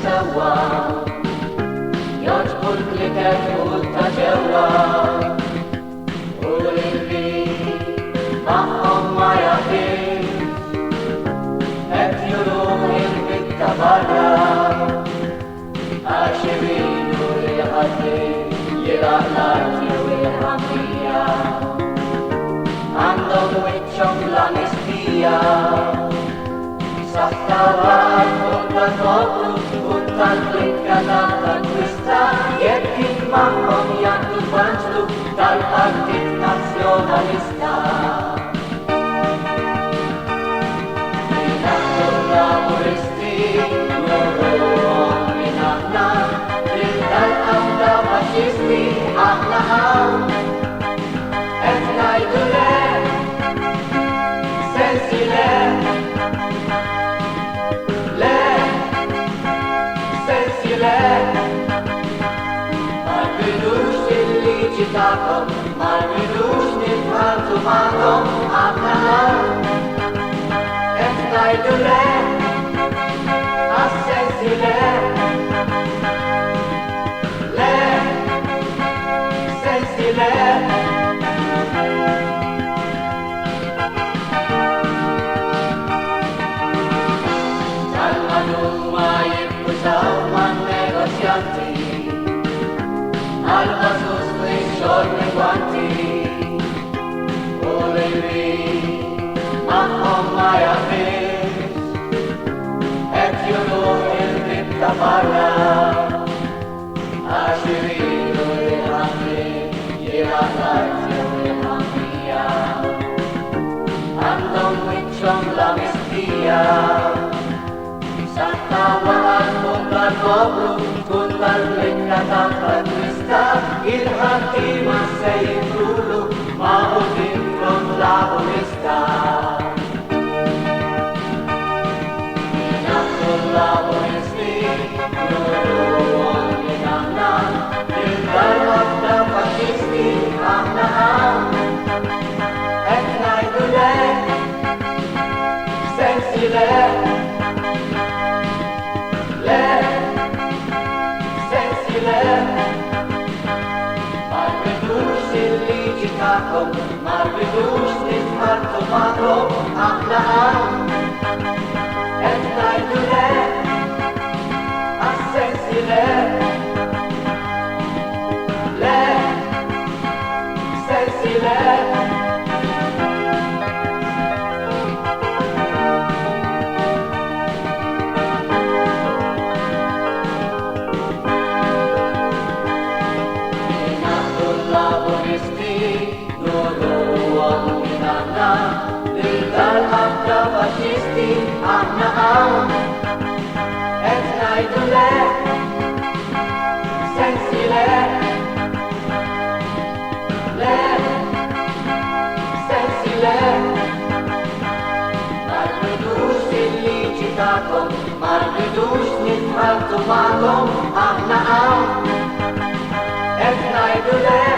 sewa jodħol glitter u ta' ġewwa u li magħhom ma jaqbilx qed juruh il-bitta barra għax iridu li ħadd jilaq l-art jew il-ħamrija għandhom wiċċhom bl-amnistija saħta waqt fuq tal-poplu u tal-blikka tal-twista jekk kif magħhom jagħtu l-banġlu tal-Partit Nazzjonalista. Naħdu l-laburisti nurruhom minn aħna lil tal-qawda faxxisti aħna hawn qed ngħidu le sensi le Marridux il-liġi ta'kom, marridux nitħaltu ma'kom, aħna qed ngħidu le, għas-sensi le, sensi le. Tal-manuma jibbużaw man-negozjanti għal-ħasus li xorni gwanti u li magħhom ma jaqbilx qed juruh il-bitta barra għax iridu li ħadd jilaq l-art jew il-ħamrija għandhom wiċċhom bl-amnistija saħta waqt fuq tal-poplu tkun tal-blikka tal-twista il-ħaddiema se jidħulu magħhudin front laburista. Naħdu l-laburisti nurruhom minn aħna lil tal-qawda faxxisti aħna hawn qed ngħidu le sensi le Marridux il-liġi ta'kom, marridux nitħaltu magħhom, aħna hawn qed ngħidu le, għas-sensi le, sensi le. Tal-ħabda faxxisti aħna hawn qed ngħidu le sensi le sensi le marridux il-liġi ta'kom marridux nitħaltu magħhom aħna hawn qed ngħidu le